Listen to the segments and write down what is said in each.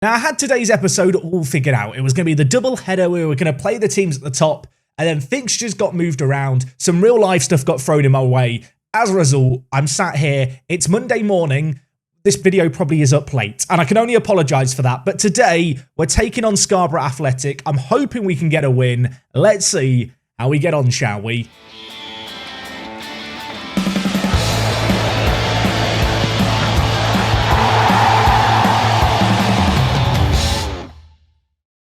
Now, I had today's episode all figured out. It was going to be the double header. We were going to play the teams at the top, and then fixtures got moved around. Some real life stuff got thrown in my way. As a result, I'm sat here. It's Monday morning. This video probably is up late, and I can only apologise for that. But today, we're taking on Scarborough Athletic. I'm hoping we can get a win. Let's see how we get on, shall we?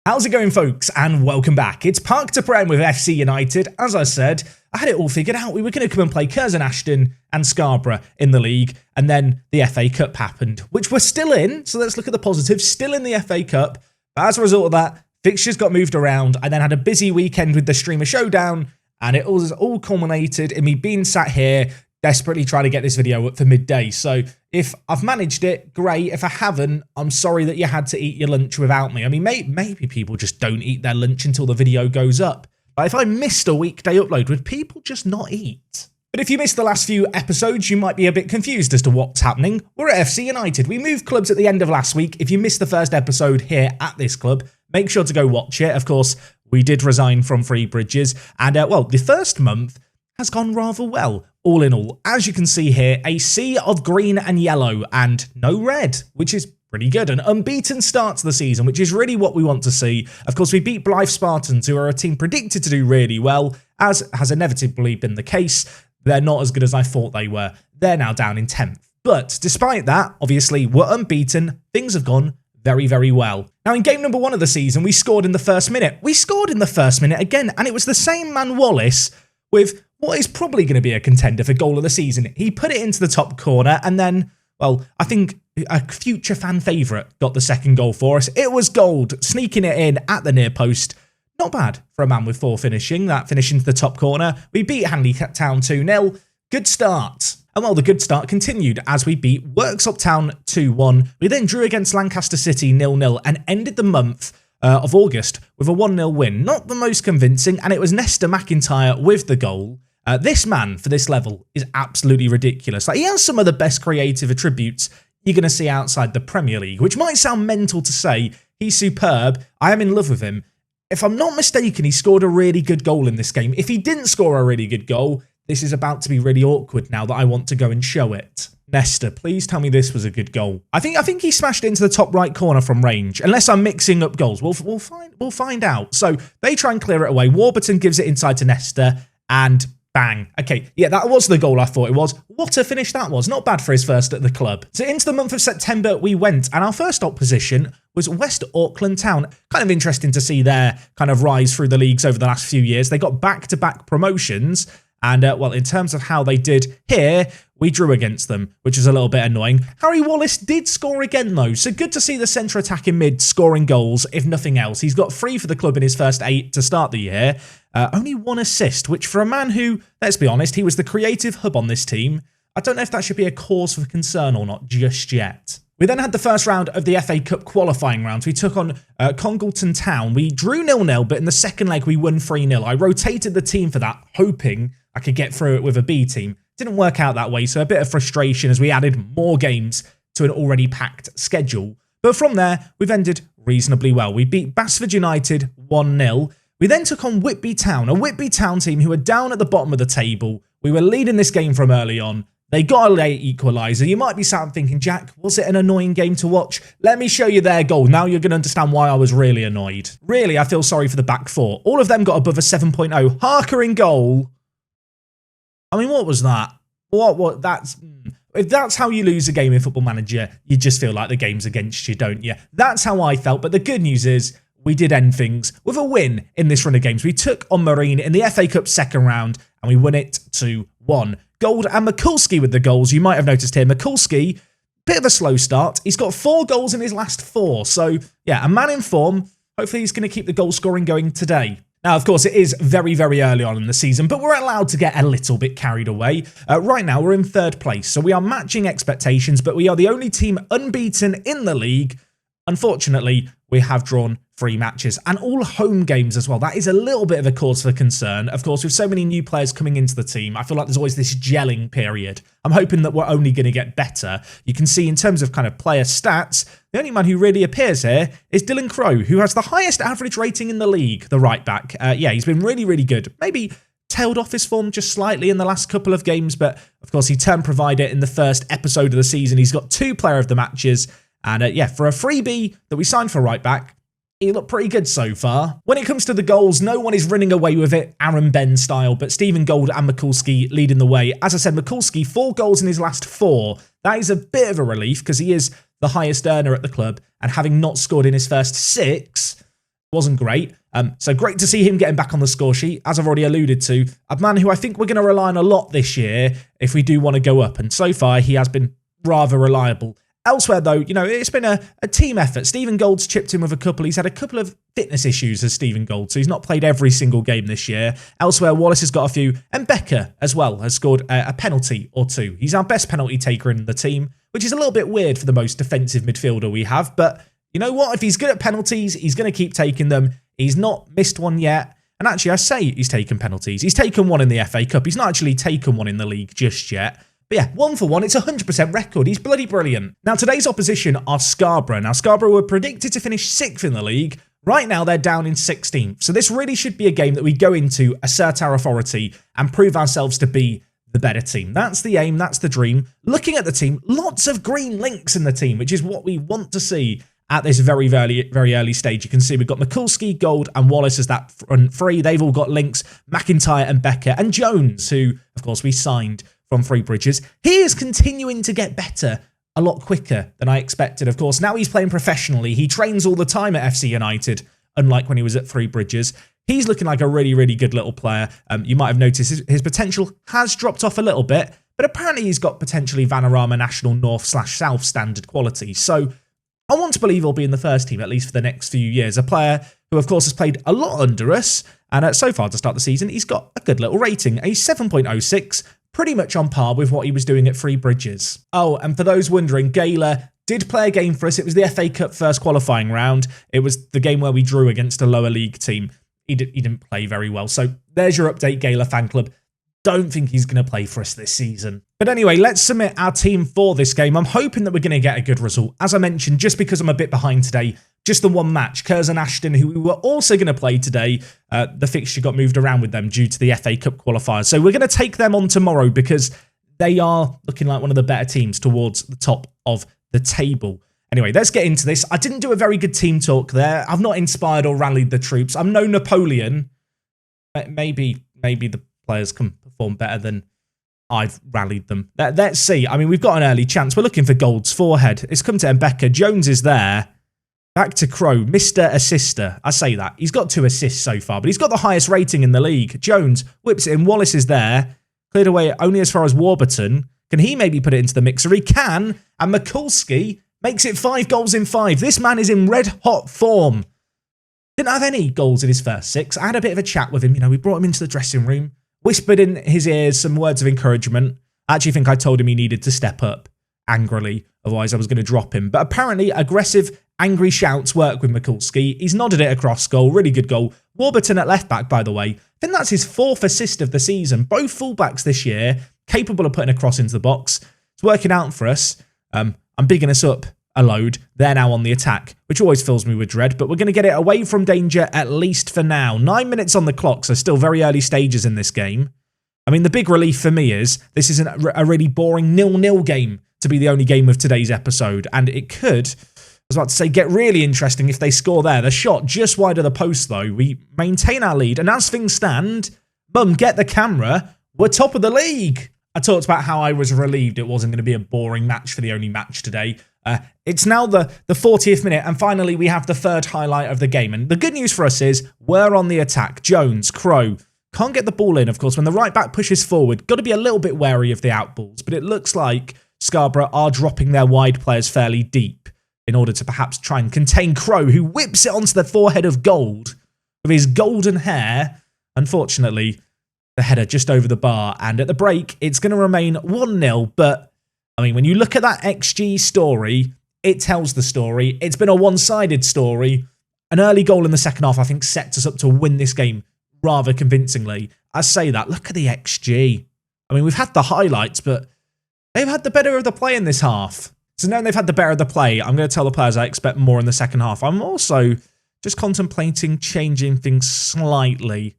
How's it going, folks, and welcome back. It's Park to Prem with FC United. As I said, I had it all figured out. We were going to come and play Curzon Ashton and Scarborough in the league, and then the FA Cup happened, which we're still in, so let's look at the positives. Still in the FA Cup, but as a result of that, fixtures got moved around. I then had a busy weekend with the Streamer Showdown, and it was all culminated in me being sat here desperately trying to get this video up for midday. So if I've managed it, great. If I haven't, I'm sorry that you had to eat your lunch without me. I mean, maybe people just don't eat their lunch until the video goes up. But if I missed a weekday upload, would people just not eat? But if you missed the last few episodes, you might be a bit confused as to what's happening. We're at FC United. We moved clubs at the end of last week. If you missed the first episode here at this club, make sure to go watch it. Of course, we did resign from Three Bridges. And, well, the first month has gone rather well. All in all, as you can see here, a sea of green and yellow and no red, which is pretty good. An unbeaten start to the season, which is really what we want to see. Of course, we beat Blythe Spartans, who are a team predicted to do really well, as has inevitably been the case. They're not as good as I thought they were. They're now down in 10th. But despite that, obviously, we're unbeaten. Things have gone very, very well. Now, in game number 1 of the season, we scored in the first minute. We scored in the first minute again, and it was the same man Wallace with what is probably going to be a contender for goal of the season. He put it into the top corner, and then, well, I think a future fan favourite got the second goal for us. It was Gold, sneaking it in at the near post. Not bad for a man with 4 finishing, that finish into the top corner. We beat Whitby Town 2-0. Good start. And well, the good start continued as we beat Worksop Town 2-1. We then drew against Lancaster City 0-0 and ended the month of August with a 1-0 win. Not the most convincing, and it was Nesta McIntyre with the goal. This man, for this level, is absolutely ridiculous. Like, he has some of the best creative attributes you're going to see outside the Premier League, which might sound mental to say. He's superb. I am in love with him. If I'm not mistaken, he scored a really good goal in this game. If he didn't score a really good goal, this is about to be really awkward now that I want to go and show it. Nesta, please tell me this was a good goal. I think he smashed it into the top right corner from range. Unless I'm mixing up goals, we'll find out. So they try and clear it away. Warburton gives it inside to Nesta, and bang. Okay, yeah, that was the goal I thought it was. What a finish that was. Not bad for his first at the club. So into the month of September we went, and our first opposition was West Auckland Town. Kind of interesting to see their kind of rise through the leagues over the last few years. They got back-to-back promotions, and, well, in terms of how they did here, we drew against them, which is a little bit annoying. Harry Wallace did score again, though, so good to see the centre attacking mid scoring goals, if nothing else. He's got 3 for the club in his first 8 to start the year. Only 1 assist, which for a man who, let's be honest, he was the creative hub on this team, I don't know if that should be a cause for concern or not just yet. We then had the first round of the FA Cup qualifying rounds. We took on Congleton Town. We drew 0-0, but in the second leg we won 3-0. I rotated the team for that, hoping I could get through it with a B team. Didn't work out that way, so a bit of frustration as we added more games to an already packed schedule. But from there, we've ended reasonably well. We beat Basford United 1-0. We then took on Whitby Town, a Whitby Town team who were down at the bottom of the table. We were leading this game from early on. They got a late equaliser. You might be sat thinking, Jack, was it an annoying game to watch? Let me show you their goal. Now you're going to understand why I was really annoyed. Really, I feel sorry for the back 4. All of them got above a 7.0. Harker in goal. I mean, what was that? What? If that's how you lose a game in Football Manager, you just feel like the game's against you, don't you? That's how I felt. But the good news is we did end things with a win in this run of games. We took on Marine in the FA Cup second round, and we won it 2-1. Gold and Mikulski with the goals. You might have noticed here, Mikulski, bit of a slow start. He's got 4 goals in his last 4. So, yeah, a man in form. Hopefully he's going to keep the goal scoring going today. Now, of course, it is very, very early on in the season, but we're allowed to get a little bit carried away. Right now, we're in 3rd place, so we are matching expectations, but we are the only team unbeaten in the league. Unfortunately, we have drawn 3 matches, and all home games as well. That is a little bit of a cause for concern. Of course, with so many new players coming into the team, I feel like there's always this gelling period. I'm hoping that we're only going to get better. You can see in terms of kind of player stats, the only man who really appears here is Dylan Crowe, who has the highest average rating in the league, the right back. Yeah, he's been really, really good. Maybe tailed off his form just slightly in the last couple of games, but of course he turned provider in the first episode of the season. He's got 2 player of the matches, and yeah, for a freebie that we signed for right back, he looked pretty good so far. When it comes to the goals, no one is running away with it, Aaron Ben style, but Stephen Gold and Mikulski leading the way. As I said, Mikulski, 4 goals in his last 4. That is a bit of a relief because he is the highest earner at the club, and having not scored in his first 6 wasn't great. So great to see him getting back on the score sheet, as I've already alluded to. A man who I think we're going to rely on a lot this year if we do want to go up, and so far he has been rather reliable. Elsewhere, though, you know, it's been a team effort. Stephen Gold's chipped in with a couple. He's had a couple of fitness issues as Stephen Gold, so he's not played every single game this year. Elsewhere, Wallace has got a few, and Becker as well has scored a penalty or 2. He's our best penalty taker in the team, which is a little bit weird for the most defensive midfielder we have. But you know what? If he's good at penalties, he's going to keep taking them. He's not missed one yet. And actually, I say he's taken penalties. He's taken one in the FA Cup. He's not actually taken one in the league just yet. But yeah, 1 for 1, it's a 100% record. He's bloody brilliant. Now, today's opposition are Scarborough. Now, Scarborough were predicted to finish 6th in the league. Right now, they're down in 16th. So this really should be a game that we go into, assert our authority, and prove ourselves to be the better team. That's the aim, that's the dream. Looking at the team, lots of green links in the team, which is what we want to see at this very early stage. You can see we've got Mikulski, Gold, and Wallace as that front 3. They've all got links, McIntyre and Becker, and Jones, who, of course, we signed from Three Bridges. He is continuing to get better a lot quicker than I expected, of course. Now he's playing professionally. He trains all the time at FC United, unlike when he was at Three Bridges. He's looking like a really, really good little player. You might have noticed his potential has dropped off a little bit, but apparently he's got potentially Vanarama National North/South standard quality. So I want to believe he'll be in the first team, at least for the next few years. A player who, of course, has played a lot under us, and so far to start the season, he's got a good little rating, a 7.06, pretty much on par with what he was doing at Three Bridges. Oh, and for those wondering, Gaylor did play a game for us. It was the FA Cup first qualifying round. It was the game where we drew against a lower league team. He didn't play very well. So there's your update, Gaylor fan club. Don't think he's going to play for us this season. But anyway, let's submit our team for this game. I'm hoping that we're going to get a good result. As I mentioned, just because I'm a bit behind today, just the one match, Curzon Ashton, who we were also going to play today, the fixture got moved around with them due to the FA Cup qualifiers. So we're going to take them on tomorrow because they are looking like one of the better teams towards the top of the table. Anyway, let's get into this. I didn't do a very good team talk there. I've not inspired or rallied the troops. I'm no Napoleon. Maybe the players can perform better than I've rallied them. Let's see. I mean, we've got an early chance. We're looking for Gold's forehead. It's come to Mbeka. Jones is there. Back to Crowe, Mr. Assister. I say that. He's got 2 assists so far, but he's got the highest rating in the league. Jones whips it in. Wallace is there. Cleared away only as far as Warburton. Can he maybe put it into the mixer? He can. And Mikulski makes it 5 goals in 5. This man is in red-hot form. Didn't have any goals in his first 6. I had a bit of a chat with him. You know, we brought him into the dressing room, whispered in his ears some words of encouragement. I actually think I told him he needed to step up angrily. Otherwise, I was going to drop him. But apparently, aggressive, angry shouts work with Mikulski. He's nodded it across goal. Really good goal. Warburton at left back, by the way. I think that's his 4th assist of the season. Both fullbacks this year, capable of putting a cross into the box. It's working out for us. I'm bigging us up a load. They're now on the attack, which always fills me with dread. But we're going to get it away from danger, at least for now. 9 minutes on the clock, so still very early stages in this game. I mean, the big relief for me is this isn't a really boring 0-0 game to be the only game of today's episode. And it could, I was about to say, get really interesting if they score there. The shot just wide of the post, though. We maintain our lead. And as things stand, Mum, get the camera. We're top of the league. I talked about how I was relieved it wasn't going to be a boring match for the only match today. It's now the 40th minute, and finally we have the third highlight of the game. And the good news for us is we're on the attack. Jones, Crowe, can't get the ball in, of course. When the right back pushes forward, got to be a little bit wary of the outballs. But it looks like Scarborough are dropping their wide players fairly deep in order to perhaps try and contain Crowe, who whips it onto the forehead of Gold with his golden hair. Unfortunately, the header just over the bar. And at the break, it's going to remain 1-0. But, I mean, when you look at that XG story, it tells the story. It's been a one-sided story. An early goal in the second half, I think, sets us up to win this game rather convincingly. I say that. Look at the XG. I mean, we've had the highlights, but they've had the better of the play in this half. So knowing they've had the better of the play, I'm going to tell the players I expect more in the second half. I'm also just contemplating changing things slightly.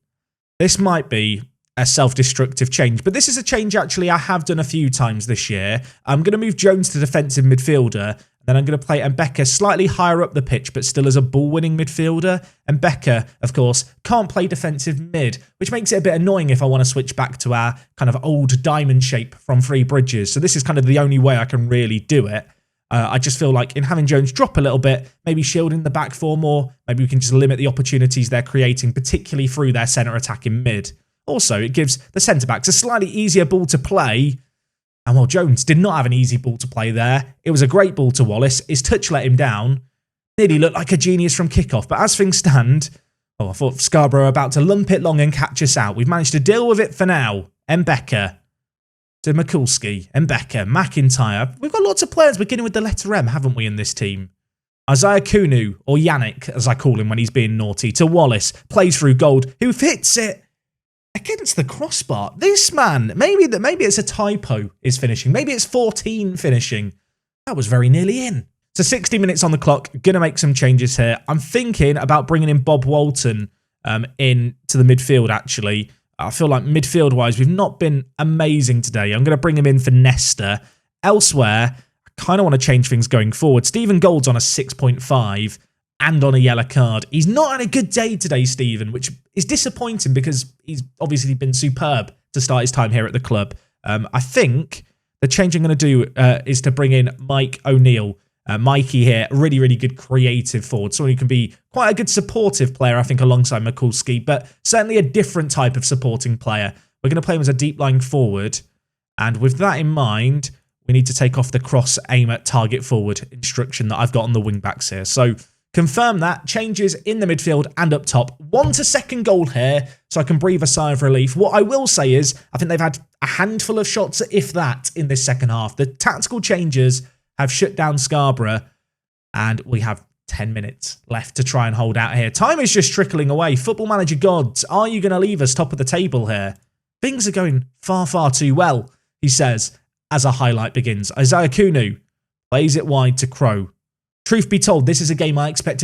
This might be a self-destructive change, but this is a change actually I have done a few times this year. I'm going to move Jones to defensive midfielder. Then I'm going to play Mbeka slightly higher up the pitch, but still as a ball-winning midfielder. Mbeka, of course, can't play defensive mid, which makes it a bit annoying if I want to switch back to our kind of old diamond shape from Three Bridges. So this is kind of the only way I can really do it. I just feel like in having Jones drop a little bit, maybe shielding the back four more, maybe we can just limit the opportunities they're creating, particularly through their centre attack in mid. Also, it gives the centre-backs a slightly easier ball to play. And while Jones did not have an easy ball to play there, it was a great ball to Wallace. His touch let him down. Nearly looked like a genius from kickoff. But as things stand, I thought Scarborough were about to lump it long and catch us out. We've managed to deal with it for now. Mbeka to Mikulski. Mbeka, McIntyre. We've got lots of players beginning with the letter M, haven't we, in this team? Isaiah Kunu, or Yannick, as I call him when he's being naughty, to Wallace. Plays through Gold, who hits it against the crossbar. This man, maybe it's a typo, is finishing. Maybe it's 14 finishing. That was very nearly in. So 60 minutes on the clock. Going to make some changes here. I'm thinking about bringing in Bob Walton in to the midfield, actually. I feel like midfield-wise, we've not been amazing today. I'm going to bring him in for Nesta. Elsewhere, I kind of want to change things going forward. Stephen Gould's on a 6.5 and on a yellow card. He's not had a good day today, Stephen, which is disappointing because he's obviously been superb to start his time here at the club. I think the change I'm going to do is to bring in Mike O'Neill. Mikey here, really, really good creative forward. Someone who can be quite a good supportive player, I think, alongside Mikulski, but certainly a different type of supporting player. We're going to play him as a deep-lying forward. And with that in mind, we need to take off the cross, aim at, target forward instruction that I've got on the wing-backs here. So confirm that. Changes in the midfield and up top. 1 to second goal here, so I can breathe a sigh of relief. What I will say is, I think they've had a handful of shots, if that, in this second half. The tactical changes have shut down Scarborough, and we have 10 minutes left to try and hold out here. Time is just trickling away. Football Manager gods, are you going to leave us top of the table here? Things are going far, far too well, he says, as a highlight begins. Isaiah Kunu plays it wide to Crow. Truth be told, this is a game I expected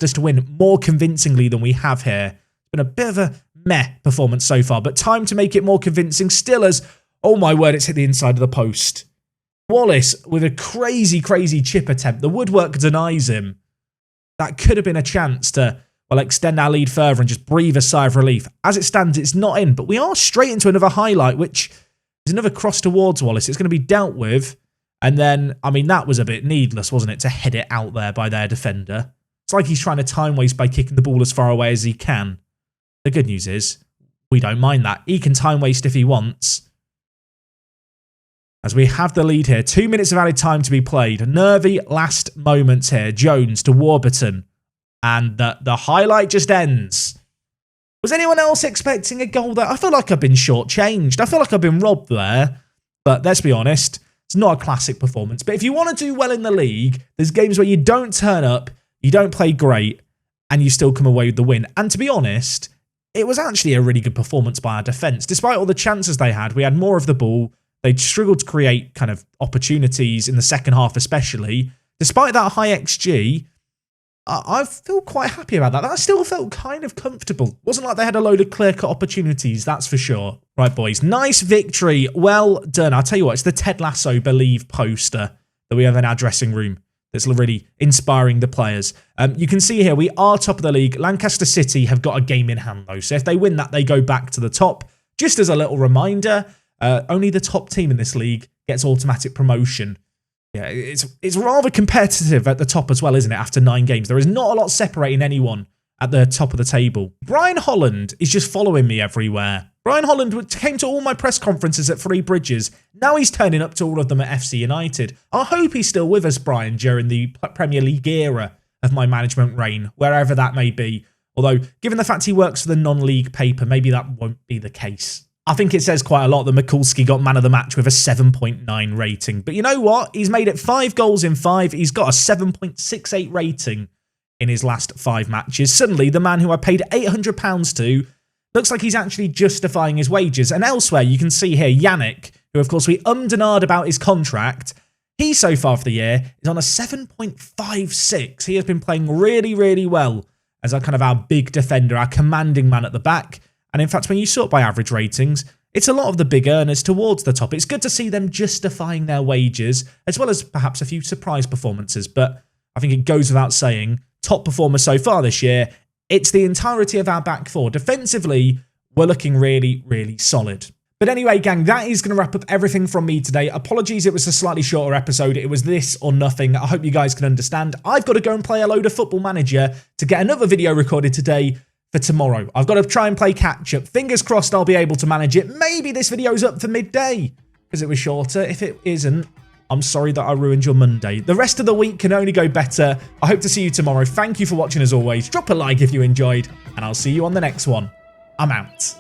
us to win more convincingly than we have here. It's been a bit of a meh performance so far, but time to make it more convincing still as, oh my word, it's hit the inside of the post. Wallace with a crazy, crazy chip attempt. The woodwork denies him. That could have been a chance to, well, extend our lead further and just breathe a sigh of relief. As it stands, it's not in, but we are straight into another highlight, which is another cross towards Wallace. It's going to be dealt with. And then, I mean, that was a bit needless, wasn't it, to head it out there by their defender. It's like he's trying to time waste by kicking the ball as far away as he can. The good news is, we don't mind that. He can time waste if he wants. As we have the lead here, 2 minutes of added time to be played. Nervy last moments here. Jones to Warburton. And the highlight just ends. Was anyone else expecting a goal there? I feel like I've been shortchanged. I feel like I've been robbed there. But let's be honest, it's not a classic performance. But if you want to do well in the league, there's games where you don't turn up, you don't play great, and you still come away with the win. And to be honest, it was actually a really good performance by our defence. Despite all the chances they had, we had more of the ball. They struggled to create kind of opportunities in the second half especially. Despite that high XG, I feel quite happy about that. That still felt kind of comfortable. Wasn't like they had a load of clear-cut opportunities, that's for sure. Right, boys, nice victory. Well done. I'll tell you what, it's the Ted Lasso Believe poster that we have in our dressing room that's really inspiring the players. You can see here, we are top of the league. Lancaster City have got a game in hand, though. So if they win that, they go back to the top. Just as a little reminder, only the top team in this league gets automatic promotion. Yeah, it's rather competitive at the top as well, isn't it, after 9 games? There is not a lot separating anyone at the top of the table. Brian Holland is just following me everywhere. Brian Holland came to all my press conferences at Three Bridges. Now he's turning up to all of them at FC United. I hope he's still with us, Brian, during the Premier League era of my management reign, wherever that may be. Although, given the fact he works for the non-league paper, maybe that won't be the case. I think it says quite a lot that Mikulski got man of the match with a 7.9 rating. But you know what? He's made it 5 goals in 5. He's got a 7.68 rating in his last 5 matches. Suddenly, the man who I paid £800 to looks like he's actually justifying his wages. And elsewhere, you can see here, Yannick, who of course we ummed and ahed about his contract, he so far for the year is on a 7.56. He has been playing really, really well as our big defender, our commanding man at the back. And in fact, when you sort by average ratings, it's a lot of the big earners towards the top. It's good to see them justifying their wages, as well as perhaps a few surprise performances. But I think it goes without saying, top performer so far this year, it's the entirety of our back four. Defensively, we're looking really, really solid. But anyway, gang, that is going to wrap up everything from me today. Apologies, it was a slightly shorter episode. It was this or nothing. I hope you guys can understand. I've got to go and play a load of Football Manager to get another video recorded today for tomorrow. I've got to try and play catch-up. Fingers crossed I'll be able to manage it. Maybe this video's up for midday because it was shorter. If it isn't, I'm sorry that I ruined your Monday. The rest of the week can only go better. I hope to see you tomorrow. Thank you for watching as always. Drop a like if you enjoyed, and I'll see you on the next one. I'm out.